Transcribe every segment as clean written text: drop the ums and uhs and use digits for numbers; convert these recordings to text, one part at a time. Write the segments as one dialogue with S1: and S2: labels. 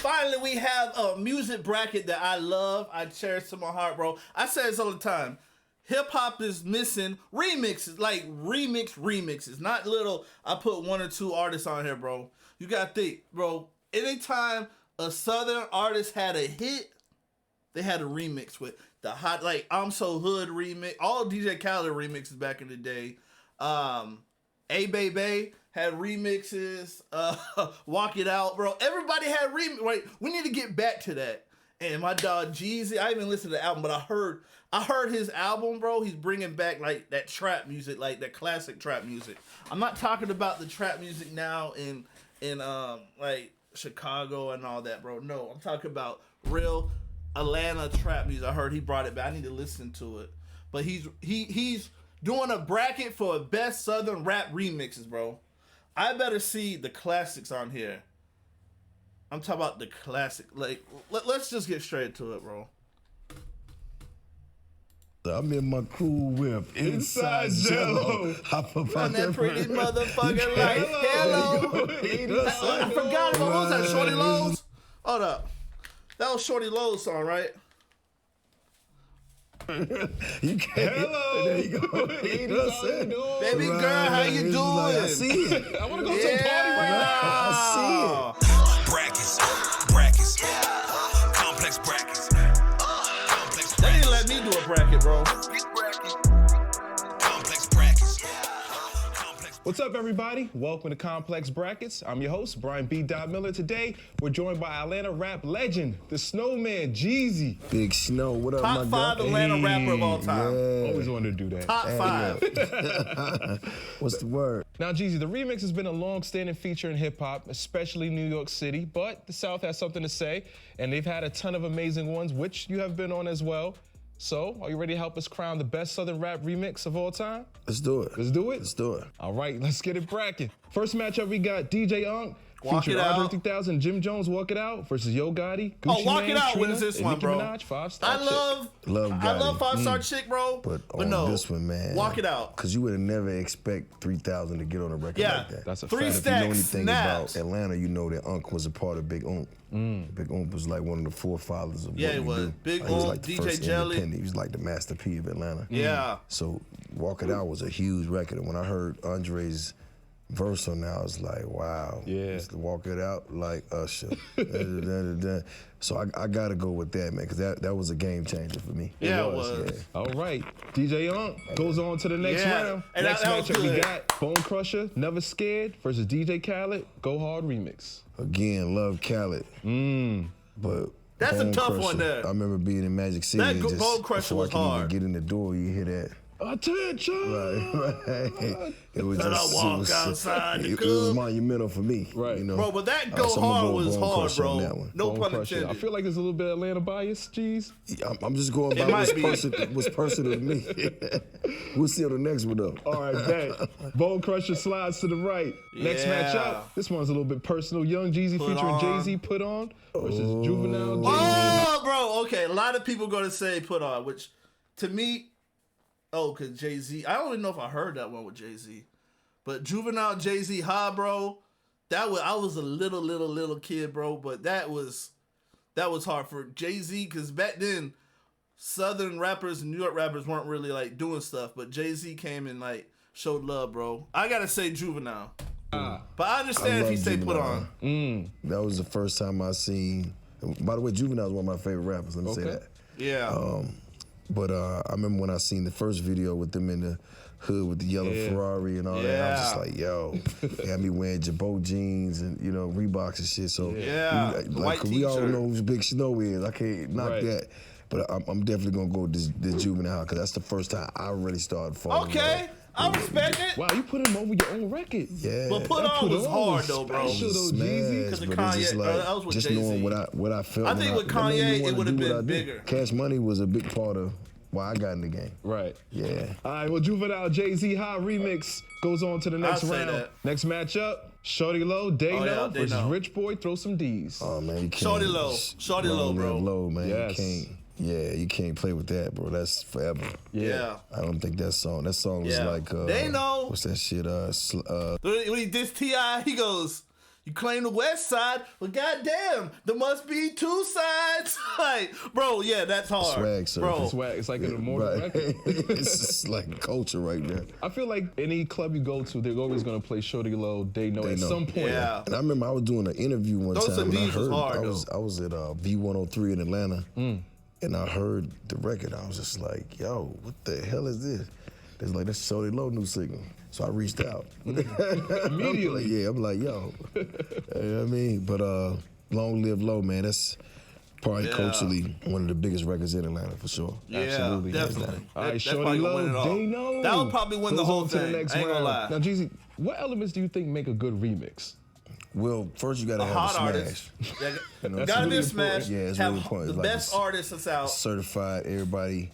S1: Finally, we have a music bracket that I love. I cherish to my heart, bro. I say this all the time. Hip-hop is missing remixes, like remixes. Not little, I put one or two artists on here, bro. You gotta think, bro. Anytime a Southern artist had a hit, they had a remix with the hot, like, I'm So Hood remix. All DJ Khaled remixes back in the day. A Baby had remixes. Walk It Out, bro. Everybody had remix. Right, we need to get back to that. And my dog Jeezy, I haven't listened to the album, but I heard his album, bro. He's bringing back like that trap music, like that classic trap music. I'm not talking about the trap music now in like Chicago and all that, bro. No, I'm talking about real Atlanta trap music. I heard he brought it back. I need to listen to it. But he's doing a bracket for best Southern rap remixes, bro. I better see the classics on here. I'm talking about the classic. Like, let's just get straight to it, bro.
S2: I'm in my cool whip, inside Jello. Hop up on
S1: that pretty motherfucker like hello. I forgot about, what was that, Shorty Lowe's? Hold up. That was Shorty Lowe's song, right?
S2: You can't. Hello. There you go. You know what I'm saying?
S1: Baby girl, how you doing?
S2: Like, I see it.
S3: I want to go to a party right now.
S2: I see it.
S4: Brackets. Complex brackets.
S1: They didn't let me do a bracket, bro.
S4: Complex brackets.
S3: What's up, everybody? Welcome to Complex Brackets. I'm your host, Brian B. Miller. Today, we're joined by Atlanta rap legend, the Snowman, Jeezy.
S2: Big Snow, what up,
S1: Top
S2: my
S1: 5
S2: guy?
S1: Atlanta rapper of all time.
S2: Yeah.
S3: Always wanted to do that.
S1: Top 5.
S2: What's the word?
S3: Now, Jeezy, the remix has been a long-standing feature in hip-hop, especially New York City, but the South has something to say, and they've had a ton of amazing ones, which you have been on as well. So, are you ready to help us crown the best Southern rap remix of all time?
S2: Let's do it.
S3: Let's do it?
S2: Let's do it.
S3: All right, let's get it bracking. First matchup, we got DJ Unk,
S1: Walk
S3: featuring
S1: It
S3: Andre
S1: Out.
S3: 3000, Jim Jones, Walk It Out, versus Yo Gotti, Gucci
S1: Walk
S3: Mane,
S1: It Out
S3: Trina,
S1: wins this
S3: and
S1: one,
S3: Nicki
S1: bro.
S3: Minaj, 5-star
S1: I
S3: chick.
S2: Love
S1: I love
S2: Gotti.
S1: 5-star chick, bro.
S2: But on
S1: no,
S2: this one, man.
S1: Walk It Out.
S2: Because you would have never expect 3,000 to get on a record
S1: Yeah,
S2: like that.
S3: That's a
S1: 3
S3: fact.
S2: If you know
S1: stacks
S2: anything
S1: snaps.
S2: about Atlanta, you know that Unk was a part of Big Unk. Big Unk was like one of the forefathers of
S1: Yeah,
S2: what
S1: he
S2: we
S1: was.
S2: do.
S1: Big
S2: Like, he was
S1: Unk,
S2: like the
S1: DJ
S2: first
S1: Jelly.
S2: independent. He was like the Master P of Atlanta.
S1: Yeah.
S2: So Walk It Out was a huge record. And when I heard Andre's verse on that, I was like, wow.
S3: Yeah.
S2: Just Walk It Out like Usher. So I got to go with that, man, because that was a game changer for me.
S1: Yeah, it was.
S2: Yeah.
S3: All right, DJ Unk goes on to the next
S1: Yeah,
S3: round.
S1: and
S3: Next
S1: that was
S3: matchup, we
S1: good.
S3: got Bone Crusher, Never Scared, versus DJ Khaled, Go Hard Remix.
S2: Again, love Khaled. But
S1: That's a
S2: Bone
S1: tough
S2: Crusher,
S1: one there.
S2: I remember being in Magic City.
S1: That
S2: and just,
S1: Bone Crusher
S2: before
S1: was
S2: I could
S1: hard.
S2: even get in the door, you hear that.
S3: Attention!
S2: Right. It was
S1: Better
S2: just
S1: walk outside the
S2: it was
S1: club.
S2: monumental for me.
S3: Right.
S2: You know?
S1: Bro, but that Go
S2: So I'ma
S1: Hard
S2: go
S1: was
S2: Bone
S1: hard,
S2: Crusher on
S1: bro.
S2: that one.
S1: No
S3: Bone
S1: pun
S3: Crusher.
S1: intended.
S3: I feel like there's a little bit of Atlanta bias, Jeez.
S2: I'm just going by
S1: might
S2: what's personal to me. We'll see on the next one, though.
S3: All right, bet. Bone Crusher slides to the right. Next
S1: Yeah.
S3: matchup, this one's a little bit personal. Young Jeezy
S1: Put
S3: featuring
S1: On.
S3: Jay-Z Put On versus Juvenile Jay-Z.
S1: Oh, bro, okay. A lot of people going to say Put On, which to me, because Jay-Z, I don't even know if I heard that one with Jay-Z. But Juvenile Jay-Z High, bro, I was a little kid, bro, but that was hard for Jay-Z, because back then, Southern rappers and New York rappers weren't really, like, doing stuff, but Jay-Z came and, like, showed love, bro. I gotta say Juvenile. But I understand if you say Put On.
S2: That was the first time I seen. By the way, Juvenile is one of my favorite rappers. Let me say that.
S1: Yeah.
S2: But I remember when I seen the first video with them in the hood with the yellow Ferrari and all that. I was just like, yo, they had me wearing Jabot jeans and, you know, Reeboks and shit. So
S1: White
S2: we all
S1: t-shirt.
S2: know who Big Snow is. I can't knock that. But I'm definitely gonna go with the Juvenile, because that's the first time I really started falling in
S1: Okay.
S2: love.
S1: I respect it.
S3: Wow, you put him over your own record.
S2: Yeah.
S1: But Put
S3: That
S1: On
S3: Put
S1: was
S3: On
S1: hard
S3: was
S1: though, bro.
S3: special though, Jeezy.
S1: Because of
S2: But it's just
S1: Kanye,
S2: like,
S1: that was with
S2: just
S1: Jay-Z.
S2: knowing what I felt.
S1: I think with
S2: that made me
S1: Kanye, it
S2: wanna
S1: would've
S2: do what
S1: been
S2: I do.
S1: bigger.
S2: Cash Money was a big part of why I got in the game.
S3: Right.
S2: Yeah.
S3: All right, well, Juvenile Jay-Z High Remix goes on to the next
S1: I'll say
S3: round.
S1: that.
S3: Next matchup, Shorty Low, Day
S1: Oh, yeah,
S3: No
S1: Day
S3: versus
S1: No.
S3: Rich Boy, Throw Some D's.
S2: Oh man, you can't.
S1: Shorty Low, bro.
S2: Low, man.
S3: Yes.
S2: You can't. Yeah, you can't play with that, bro. That's forever.
S1: Yeah.
S2: I don't think that song. That song was
S1: Yeah.
S2: like.
S1: They know.
S2: What's that shit?
S1: When he dissed T.I, he goes, You claim the West Side, but goddamn, there must be two sides. Like, bro, yeah, that's hard.
S2: Swag, sir.
S1: Bro.
S3: Swag. It's like an immortal record.
S2: It's just like culture right there.
S3: I feel like any club you go to, they're always gonna play Shorty Low. They know at some point.
S1: Yeah.
S2: And I remember I was doing an interview one
S1: Those
S2: time. And I
S1: CDs was
S2: heard
S1: hard,
S2: I was at V103 in Atlanta, and I heard the record. I was just like, yo, what the hell is this? It's like, that's Shorty Low new single. So I reached out.
S3: Immediately.
S2: I'm like, yo. You know what I mean? But Long Live Low, man, that's probably culturally one of the biggest records in Atlanta for sure.
S1: Yeah,
S3: Absolutely.
S1: definitely.
S3: All right,
S1: That's
S3: Shorty
S1: probably gonna win it
S3: Low,
S1: all.
S3: they know.
S1: That would probably win the
S3: Goes
S1: whole
S3: on to
S1: thing.
S3: the next
S1: I ain't gonna
S3: round.
S1: lie.
S3: Now, Jeezy, what elements do you think make a good remix?
S2: Well, first you gotta
S1: A
S2: have
S1: hot
S2: a smash.
S1: artist.
S2: That's
S1: Gotta be
S3: really
S1: a smash.
S2: important. Yeah, it's
S1: have
S2: really important.
S1: the
S2: Like
S1: best artists that's out
S2: Certified, everybody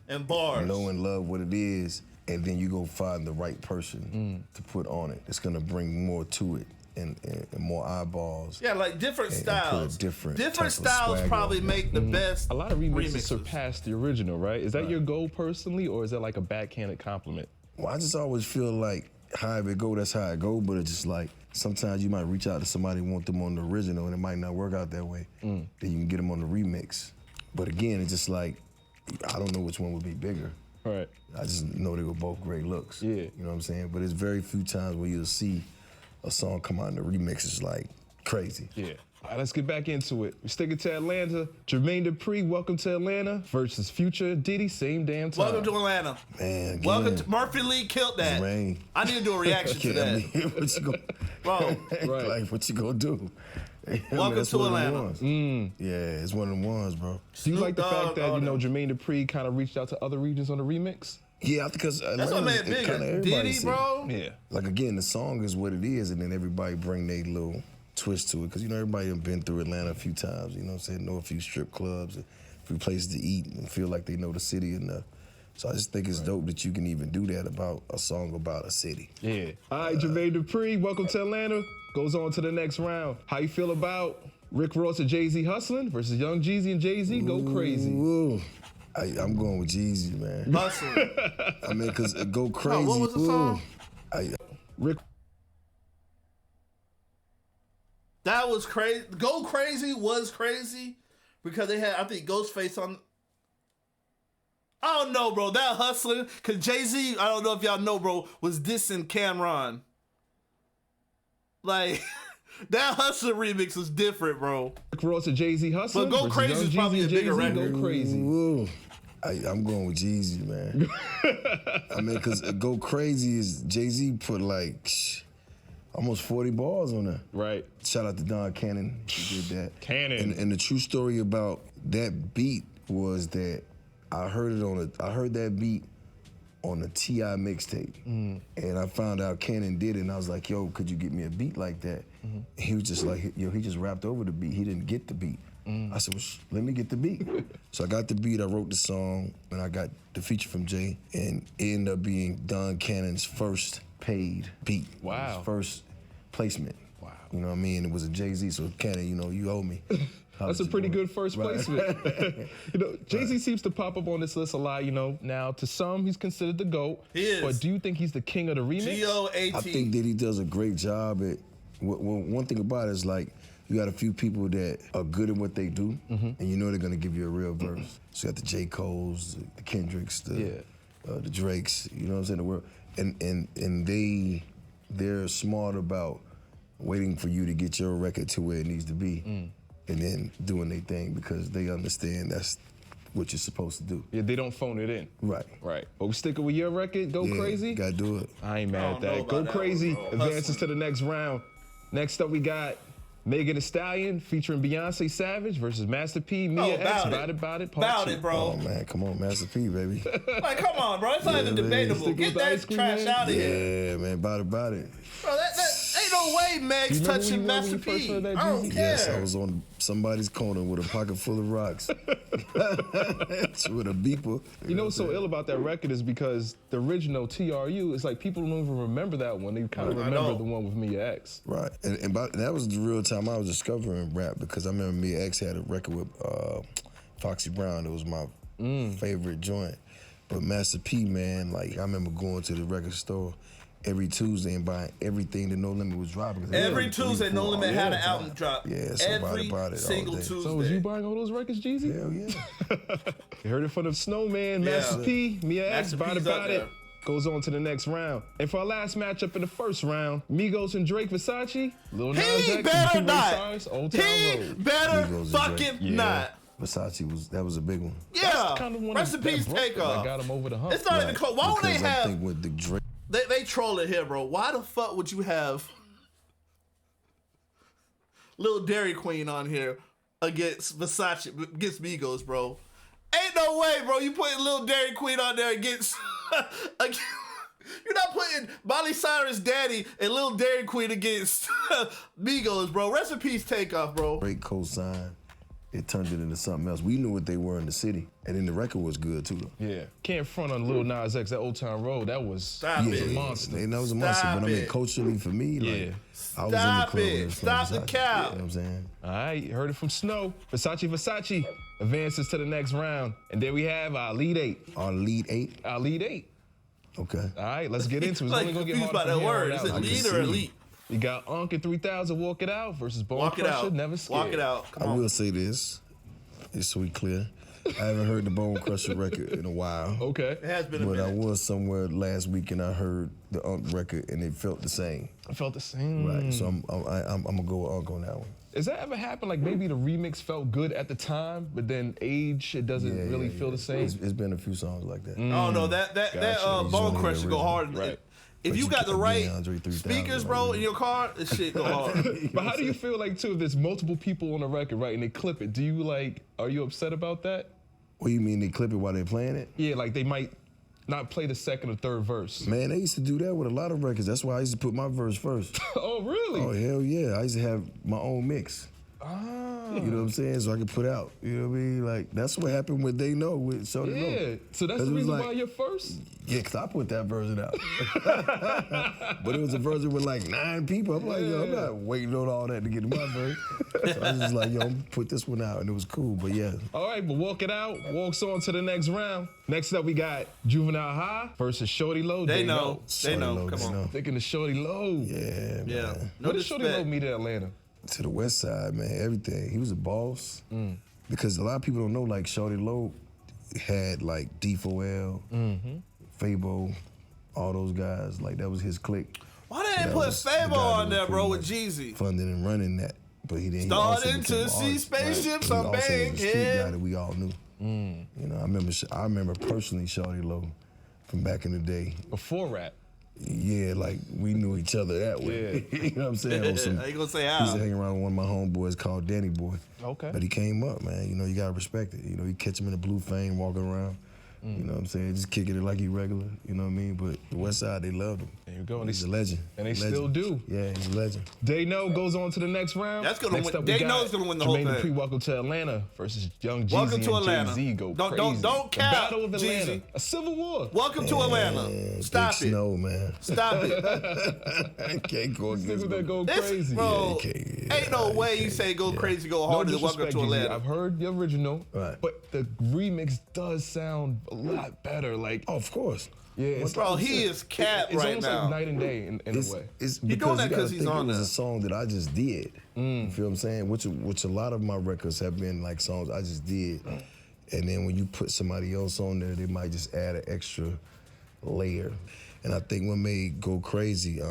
S1: and bars.
S2: know and love what it is, and then you go find the right person to put on it. It's gonna bring more to it and more eyeballs.
S1: Yeah, like different
S2: and
S1: styles.
S2: put a different type of
S1: styles
S2: swag
S1: probably
S2: on it.
S1: make the best.
S3: A lot of remixes
S1: remixes.
S3: surpass the original, right? Is that your goal personally, or is that like a backhanded compliment?
S2: Well, I just always feel like however it go, that's how it go. But it's just like sometimes you might reach out to somebody and want them on the original, and it might not work out that way. Then you can get them on the remix. But again, it's just like I don't know which one would be bigger.
S3: Right.
S2: I just know they were both great looks.
S3: Yeah.
S2: You know what I'm saying? But it's very few times where you'll see a song come out and the remix is like crazy.
S3: Yeah. All right, let's get back into it. We're sticking to Atlanta. Jermaine Dupri, Welcome to Atlanta versus Future Diddy, same damn time.
S1: Welcome to Atlanta.
S2: Man, again,
S1: Welcome to Murphy Lee killed that.
S2: Jermaine.
S1: I need to do a reaction to
S2: I
S1: that.
S2: mean, what you gonna,
S1: Bro,
S3: Right.
S2: like, what you gonna do?
S1: Welcome
S2: That's
S1: to
S2: one of them
S1: Atlanta.
S2: ones. Yeah, it's one of them ones, bro.
S3: Do you like the
S1: Snoop
S3: fact
S1: Dogg,
S3: that,
S1: all
S3: you know,
S1: them.
S3: Jermaine Dupri kind of reached out to other regions on the remix?
S2: Yeah, because
S1: That's what made it bigger. Diddy, bro.
S3: Yeah.
S2: Like again, the song is what it is, and then everybody bring their little twist to it. Because you know everybody done been through Atlanta a few times. You know what I'm saying? Know a few strip clubs, a few places to eat, and feel like they know the city enough. So I just think it's dope that you can even do that about a song about a city.
S3: Yeah. All right, Jermaine Dupri, Welcome to Atlanta. Goes on to the next round. How you feel about Rick Ross and Jay-Z hustling versus Young Jeezy and Jay-Z Go Crazy?
S2: Ooh. I'm going with Jeezy, man.
S1: Hustling.
S2: I mean, because Go Crazy.
S1: what was the song?
S3: Rick.
S1: That was crazy. Go Crazy was crazy because they had, I think, Ghostface on. I don't know, bro. That hustling, because Jay-Z, I don't know if y'all know, bro, was dissing Cameron. Like, that hustling remix was different, bro.
S3: Rick Ross and Jay-Z hustling.
S1: But Go
S3: versus
S1: Crazy
S3: Young
S1: is
S3: Jeezy
S1: probably
S3: and
S1: a bigger
S3: Jay-Z
S1: record.
S3: Go Crazy.
S2: Ooh. I'm going with Jeezy, man. I mean, because Go Crazy is Jay-Z put like almost 40 bars on there.
S3: Right.
S2: Shout out to Don Cannon. He did that.
S3: Cannon.
S2: And the true story about that beat was that I heard that beat on the T.I mixtape. And I found out Cannon did it, and I was like, yo, could you get me a beat like that? And he was just like, yo, he just rapped over the beat. He didn't get the beat. I said, well, let me get the beat. So I got the beat, I wrote the song, and I got the feature from Jay, and it ended up being Don Cannon's first paid beat.
S3: Wow.
S2: His first placement.
S3: Wow.
S2: You know what I mean? It was a Jay-Z, so Cannon, you know, you owe me.
S3: That's a pretty good first placement. You know, Jay-Z seems to pop up on this list a lot, you know. Now, to some, he's considered the GOAT.
S1: He is.
S3: But do you think he's the king of the remix?
S1: G-O-A-T.
S2: I think that he does a great job at, one thing about it is like, you got a few people that are good at what they do, and you know they're gonna give you a real verse. So you got the J. Coles, the Kendricks, the Drakes, you know what I'm saying, the world. And they're smart about waiting for you to get your record to where it needs to be, and then doing their thing because they understand that's what you're supposed to do.
S3: Yeah, they don't phone it in.
S2: Right.
S3: Right. But we sticking with your record, Go Crazy?
S2: Gotta do it.
S3: I ain't mad
S1: I
S3: at
S1: don't know
S3: that.
S1: about
S3: Go
S1: that
S3: Crazy
S1: one, bro.
S3: advances to the next round. Next up, we got Megan Thee Stallion featuring Beyonce Savage versus Master P, Mia X, About It, Part
S1: About
S3: 2.
S1: it, bro.
S2: Oh man, come on, Master P, baby.
S1: Like, come on, bro. It's not even
S2: man.
S1: debatable.
S3: Stick
S1: Get
S3: with the
S1: that
S3: ice cream,
S1: trash
S3: man.
S1: out of here.
S2: Yeah, man, about it.
S1: Bro, that ain't no way Meg's
S3: You remember
S1: touching
S3: when you
S1: Master
S3: first
S1: P.
S3: heard that,
S1: I don't
S3: Jeezy?
S1: care.
S2: Yes, I was on somebody's corner with a pocket full of rocks. With a beeper.
S3: You know what's so ill about that record is because the original TRU, it's like people don't even remember that one. They kind of remember
S1: know.
S3: the one with Mia X.
S2: Right, and that was the real time I was discovering rap because I remember Mia X had a record with Foxy Brown. It was my favorite joint. But Master P, man, like I remember going to the record store every Tuesday and buying everything that No Limit was dropping.
S1: Every Tuesday, No Limit had an album drop.
S2: Yeah, somebody bought it all
S1: single
S2: day.
S1: Tuesday.
S3: So was you buying all those records, Jeezy?
S2: Hell yeah.
S3: You heard it from the Snowman, Master P, Mia X,
S1: Master
S3: About
S1: P's
S3: About
S1: up
S3: It.
S1: there.
S3: Goes on to the next round. And for our last matchup in the first round, Migos and Drake Versace, Lil Nas X
S1: He
S3: and
S1: better
S3: King
S1: not.
S3: Cyrus, Old Town
S1: He
S3: Road.
S1: better
S2: Migos and
S1: fucking
S3: Drake.
S1: not.
S2: Versace that was a big one.
S1: Yeah.
S3: Kind of one
S1: Rest in
S3: that
S1: peace,
S3: broke them,
S1: Takeoff.
S3: that got him over the hump.
S1: It's not even close. Why would they
S2: Because I
S1: have?
S2: think with the Drake,
S1: They trolling here, bro. Why the fuck would you have Lil Dairy Queen on here against Versace, against Migos, bro? Ain't no way, bro. You putting Lil Dairy Queen on there against. You're not putting Miley Cyrus' daddy and Lil Dairy Queen against Migos, bro. Rest in peace, Takeoff, bro.
S2: Drake co-signed, it turned it into something else. We knew what they were in the city, and then the record was good too, though.
S3: Yeah. Can't front on Lil Nas X, that Old Town Road. That was
S1: Stop
S3: a
S1: it.
S3: monster.
S2: And that was a monster,
S1: Stop
S2: but I mean,
S1: it.
S2: culturally for me, like,
S3: Yeah.
S2: I was
S1: Stop
S2: in the club.
S1: it.
S2: with
S1: Stop the
S2: Versace,
S1: cap.
S2: You know what I'm saying?
S3: All right, you heard it from Snow. Versace advances to the next round. And there we have our lead eight.
S2: Our lead eight,
S3: Our lead eight.
S2: okay.
S3: All right, let's get into it. It's
S1: Like,
S3: only going to get
S1: confused
S3: harder
S1: by
S3: from
S1: that
S3: here on
S1: word.
S3: out.
S1: Is it
S2: I can
S1: lead or
S2: see.
S1: elite?
S3: You got Unk and 3000 Walk It Out versus Bone
S1: Walk it
S3: Crusher,
S1: out.
S3: Never Scared.
S1: Walk it out. Come
S2: I
S1: on.
S2: will say this, just so we clear. I haven't heard the Bone Crusher record in a while.
S3: Okay.
S1: It has been a
S2: But I
S1: minute.
S2: was somewhere last week and I heard the Unk record and it felt the same.
S3: I felt the same.
S2: Right, so I'm gonna go with Unk on that one.
S3: Has that ever happened? Like maybe the remix felt good at the time, but then age, it doesn't really feel the same?
S2: It's been a few songs like that.
S1: Oh no, that
S2: He's
S1: Bone
S2: only
S1: Crusher go
S2: original.
S1: hard.
S3: Right.
S1: If
S2: But
S1: you
S2: you
S1: got the
S2: can't
S1: right
S2: be Andre 3000
S1: speakers, bro, in your car, this shit go hard.
S3: But how do you feel like too if there's multiple people on the record, right, and they clip it? Are you upset about that?
S2: What do you mean they clip it while they're playing it?
S3: Yeah, like they might not play the second or third verse.
S2: Man, they used to do that with a lot of records. That's why I used to put my verse first.
S3: Oh, really?
S2: Oh, hell yeah. I used to have my own mix. You know what I'm saying? So I could put out. You know what I mean? Like, that's what happened with They Know with Shorty Low.
S3: Yeah. So that's
S2: 'Cause
S3: the
S2: it was
S3: reason
S2: like-
S3: why you're first?
S2: Yeah, because I put that version out. But it was a version with like 9 people. I'm like, yo, I'm not waiting on all that to get to my verse. So I was just like, yo, I'm gonna put this one out. And it was cool. But yeah,
S3: All right, but Walk It Out walks on to the next round. Next up, we got Juvenile High versus Shorty Low.
S1: They know. They
S2: Shorty
S1: know.
S2: Low,
S1: Come
S2: they
S1: on.
S2: know.
S3: Thinking of Shorty Low.
S2: Yeah,
S1: Yeah.
S2: man.
S1: No
S3: What did Shorty Low
S1: disrespect.
S3: meet in Atlanta?
S2: To the West Side, man, everything. He was a boss. Because a lot of people don't know, like, Shorty Low had, like, D4L, Fabo, all those guys. Like, that was his clique.
S1: Why they
S2: So
S1: didn't
S2: that
S1: put
S2: was the
S1: Fabo
S2: guy
S1: on
S2: that
S1: there,
S2: was
S1: bro,
S2: pretty
S1: with
S2: much
S1: Jeezy?
S2: Funding and running that. But he didn't.
S1: Started to see spaceships on
S2: He also was a
S1: Bank,
S2: street
S1: yeah.
S2: guy that we all knew. You know, I remember personally Shorty Low from back in the day.
S3: Before rap.
S2: Yeah, like we knew each other that way. You know what I'm saying? On some-
S1: I ain't gonna say
S2: He used
S1: how.
S2: to hang around with one of my homeboys called Danny Boy.
S3: Okay.
S2: But he came up, man. You know, you gotta respect it. You know, you catch him in a blue fame walking around. You know what I'm saying? Just kicking it like he regular. You know what I mean? But the West Side, they loved him.
S3: There you go. And
S2: He's a
S3: they,
S2: legend.
S3: and they
S2: Legend.
S3: still do.
S2: Yeah, he's a legend.
S3: They Know goes on to the next round.
S1: That's gonna
S3: Next
S1: win.
S3: up, we
S1: They
S3: got
S1: Know's gonna win the whole
S3: Jermaine
S1: thing.
S3: Dupri, Welcome to Atlanta versus Young Jeezy
S1: Welcome to
S3: and
S1: Atlanta.
S3: Jay-Z go
S1: Don't-
S3: crazy.
S1: don't
S3: The
S1: cap,
S3: Battle of Atlanta.
S1: Jeezy.
S3: A civil war.
S1: Welcome to Atlanta.
S2: Man,
S1: Stop
S2: Big
S1: it.
S2: Snow, man.
S1: Stop it.
S2: I can't go
S3: Niggas
S2: against
S3: that
S2: him.
S3: go
S1: This,
S3: crazy.
S1: bro,
S2: Yeah,
S1: ain't no
S2: you
S1: way you
S2: can't.
S1: say go crazy, go
S3: No
S1: harder than Welcome
S3: disrespect,
S1: to
S3: Jeezy.
S1: Atlanta.
S3: I've heard the original,
S2: Right.
S3: but the remix does sound a lot better. Like,
S2: Oh, of course.
S3: yeah, it's,
S1: Bro, he is cat
S3: it's
S1: right
S3: almost
S1: now.
S3: like night and day in a way.
S2: It's
S1: He doing
S2: because
S1: that
S2: you gotta
S1: 'cause he's
S2: think
S1: on
S2: it was
S1: there.
S2: a song that I just did. You feel what I'm saying? Which a lot of my records have been like songs I just did. And then when you put somebody else on there, they might just add an extra layer. And I think what made Go Crazy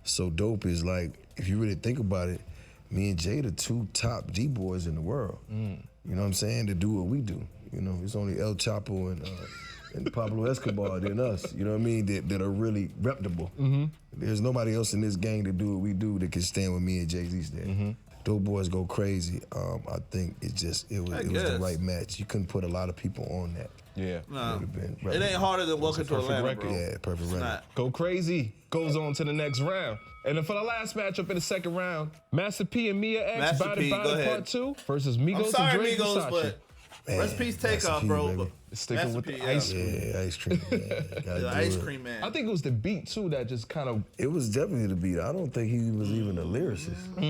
S2: so dope is like, if you really think about it, me and Jay the 2 top D-boys in the world. You know what I'm saying? To do what we do. You know, it's only El Chapo and Pablo Escobar than us, you know what I mean, that are really reputable. There's nobody else in this gang that do what we do that can stand with me and Jay-Z stand. Those boys go crazy. I think it was the
S1: guess.
S2: right match. You couldn't put a lot of people on that.
S3: Yeah.
S1: No.
S2: Would've been
S1: It ain't harder than Welcome to
S3: perfect
S1: Atlanta,
S3: record.
S1: bro.
S2: Yeah, perfect
S1: It's
S2: record.
S1: not.
S3: Go Crazy goes on to the next round. And then for the last matchup in the second round, Master P and Mia X,
S1: Master
S3: Body
S1: P,
S3: Body
S1: go ahead.
S3: Part 2 versus Migos
S1: I'm sorry,
S3: and Drake
S1: Migos,
S3: Versace.
S1: but
S2: Man,
S1: recipes
S2: Master
S1: take off,
S2: P,
S1: bro.
S2: baby.
S3: Sticking
S1: Master
S3: with
S1: P,
S3: the ice cream.
S2: Yeah, ice cream, man. Gotta
S1: The
S2: do
S1: ice
S2: it.
S1: cream man.
S3: I think it was the beat too that just kind of
S2: It was definitely the beat. I don't think he was even a lyricist.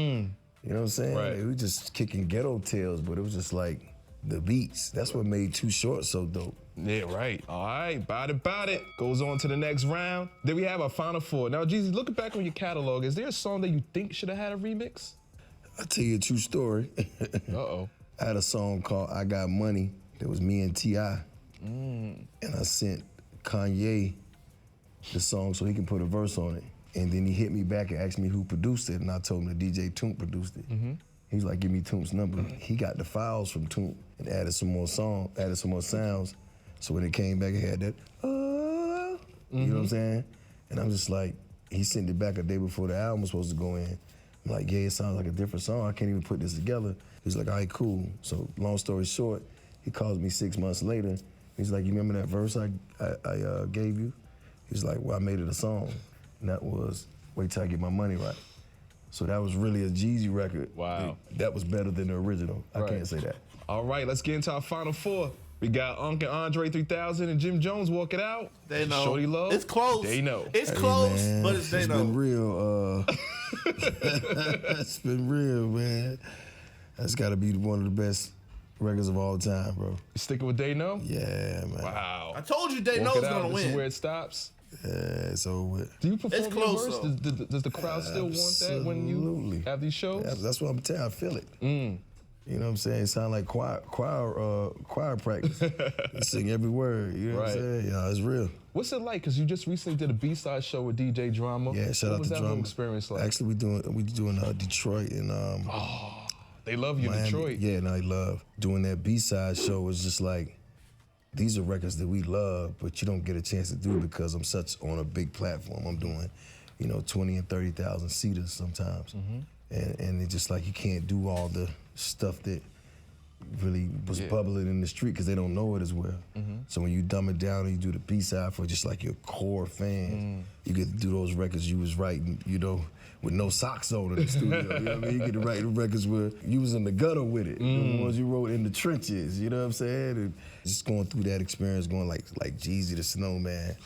S2: You know what I'm saying?
S3: Right.
S2: He was just kicking ghetto tales, but it was just like, the beats. That's what made Too Short so dope.
S3: Yeah, right. All right, bout it. Goes on to the next round. Then we have our final four. Now, Jeezy, looking back on your catalog, is there a song that you think should have had a remix?
S2: I'll tell you a true story.
S3: Uh-oh.
S2: I had a song called I Got Money that was me and T.I. And I sent Kanye the song so he can put a verse on it. And then he hit me back and asked me who produced it, and I told him the DJ Toomp produced it. He was like, give me Toomp's number. He got the files from Toomp and added some more sounds. So when it came back, it had that, you know what I'm saying? And I'm just like, he sent it back a day before the album was supposed to go in. I'm like, yeah, it sounds like a different song. I can't even put this together. He's like, all right, cool. So long story short, he calls me 6 months later. He's like, you remember that verse I gave you? He's like, well, I made it a song. And that was, wait till I get my money right. So that was really a Jeezy record.
S3: Wow.
S2: That was better than the original. I can't say that.
S3: All right, let's get into our final four. We got Unc and Andre 3000 and Jim Jones walking out.
S1: They know.
S3: Shorty Low.
S1: It's close.
S3: They know.
S1: It's close,
S2: man,
S1: but it's they know.
S2: It's been real. It's been real, man. That's got to be one of the best records of all time, bro.
S3: You sticking with They Know?
S2: Yeah, man.
S3: Wow.
S1: I told you they
S3: Walk
S1: know
S3: it
S1: it's
S3: out.
S1: gonna
S3: This is
S1: win.
S3: where it stops.
S2: Yeah, it's over with.
S3: Do you perform
S1: It's
S3: your
S1: close,
S3: verse?
S1: though.
S3: Does the crowd still want that when you
S2: Absolutely.
S3: have these shows?
S2: Yeah, that's what I'm telling you. I feel it. You know what I'm saying? It sounds like choir practice. I sing every word. You know what I'm saying? Yeah, it's real.
S3: What's it like? Because you just recently did a B-side show with DJ Drama.
S2: Yeah, shout
S3: what
S2: out
S3: was
S2: to
S3: that
S2: Drama.
S3: whole experience like?
S2: Actually, we doing Detroit and
S3: They love you,
S2: Miami.
S3: Detroit.
S2: Yeah, and I love doing that B-side show. Was just like, these are records that we love, but you don't get a chance to do because I'm such on a big platform. I'm doing, 20 and 30,000 seaters sometimes, and it's just like you can't do all the stuff that really was bubbling in the street because they don't know it as well. So when you dumb it down and you do the B-side for just like your core fans, you get to do those records you was writing, with no socks on in the studio. You know what I mean? You get to write the records where you was in the gutter with it. The ones you wrote in the trenches, you know what I'm saying? And just going through that experience, going like Jeezy the Snowman,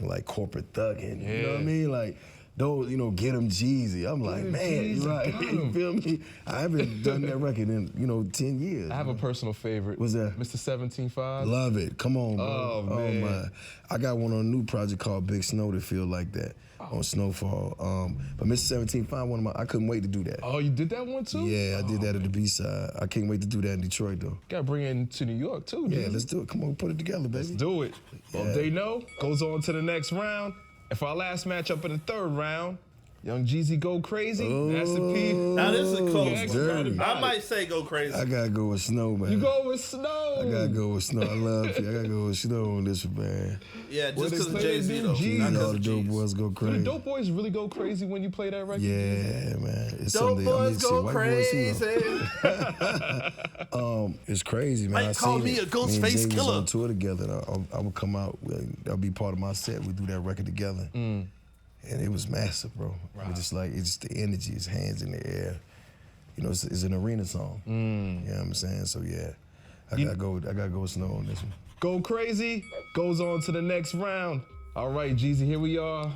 S2: like corporate thugging, you know what I mean? Like, those, get him Jeezy. I'm like, man,
S3: Jeezy,
S2: right?
S3: got
S2: You
S3: him.
S2: feel me? I haven't done that record in, 10 years.
S3: I have a personal favorite.
S2: What's that?
S3: Mr. 17.5.
S2: Love it. Come on, bro.
S3: Oh, man.
S2: my. I got one on a new project called Big Snow that feel like that on Snowfall. But Mr. 17.5, I couldn't wait to do that.
S3: Oh, you did that one too?
S2: Yeah, I did that at the B-side. I can't wait to do that in Detroit, though.
S3: Gotta bring it into New York too,
S2: Yeah,
S3: Jeezy.
S2: let's do it. Come on, put it together, baby.
S3: Let's do it. Well,
S2: Yeah.
S3: They Know goes on to the next round. And for our last matchup in the third round, Young Jeezy Go Crazy, Master P.
S1: Now this is a close
S3: Yeah,
S1: one.
S2: dirty.
S1: I might say go crazy.
S2: I gotta go with Snow, man.
S3: You go with Snow.
S2: I gotta go with Snow. I love you. I gotta go with Snow on this one, man.
S1: Yeah,
S3: What
S1: just
S3: they
S1: because of
S3: say,
S1: Jay-Z
S3: dude,
S1: though.
S3: Jeezy.
S1: Not
S2: All
S1: because
S2: the
S1: of
S2: dope
S1: Jeezy.
S2: boys go
S3: Do
S2: crazy.
S3: the Dope Boys really go crazy when you play that record?
S2: Yeah, man. It's
S1: Dope
S2: something.
S1: boys go
S2: white boys too,
S1: crazy.
S2: It's crazy, man.
S1: Might
S2: I
S1: call
S2: seen
S1: me
S2: it.
S1: a Ghostface
S2: Me and Jay was
S1: killer.
S2: on tour together. And I would come out. That'll be part of my set. We do that record together, and it was massive, bro. It was just like it's the energy, it's hands in the air. It's an arena song. You know what I'm saying? So yeah, I gotta go with Snow on this one.
S3: Go Crazy goes on to the next round. All right, Jeezy, here we are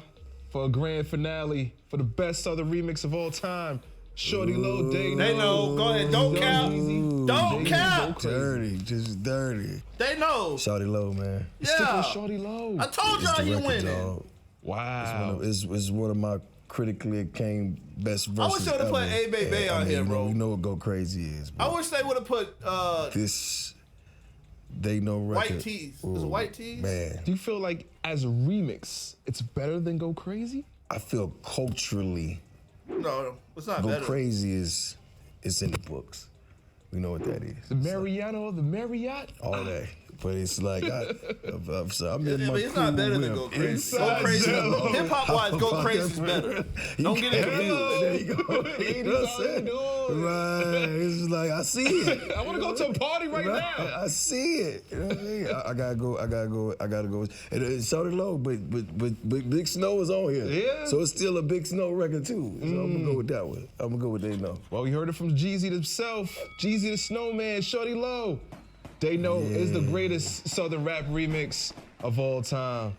S3: for a grand finale for the best Southern remix of all time. Shorty Low, They
S1: They know. Go ahead. Don't
S3: Young
S1: count.
S3: Jeezy.
S1: Don't
S3: Jeezy
S1: count.
S3: Go Crazy.
S2: Dirty, just dirty.
S1: They know.
S2: Shawty Low, man.
S3: Stick
S1: Yeah.
S3: with Shorty Low.
S1: I told
S2: It's
S1: y'all
S2: the
S1: he
S2: record,
S1: winning.
S2: dog.
S3: Wow.
S2: It's one of my critically acclaimed best verses.
S1: I wish they would've put
S2: ever.
S1: A Baby
S2: And,
S1: on here, bro.
S2: We know what Go Crazy is, bro.
S1: I wish they would have put
S2: This They Know record.
S1: White Tees. Is it White Tees?
S2: Man,
S3: Do you feel like as a remix, it's better than Go Crazy?
S2: I feel culturally
S1: No, it's not
S2: Go
S1: better.
S2: Crazy it's in the books. We know what that is.
S3: The Mariano, the Marriott?
S2: All that. But it's like, I'm sorry. I'm in
S1: Yeah,
S2: my
S1: but it's not
S2: cool
S1: better than
S2: whip.
S1: Go Crazy.
S3: Inside
S1: Go Crazy.
S3: joke.
S1: Hip hop wise, Go Crazy is better. Don't get it confused.
S2: There you go. You know what I'm saying? Right. It's just like, I see it.
S3: I want to go to a party right now.
S2: I see it. You know what I mean? I gotta go. And it's Shawty Low, but Big Snow is on here.
S3: Yeah.
S2: So it's still a Big Snow record too. So I'm gonna go with that one. I'm gonna go with They Know.
S3: Well, we heard it from Jeezy himself. Jeezy the Snowman, Shorty Low. They Know is the greatest Southern rap remix of all time.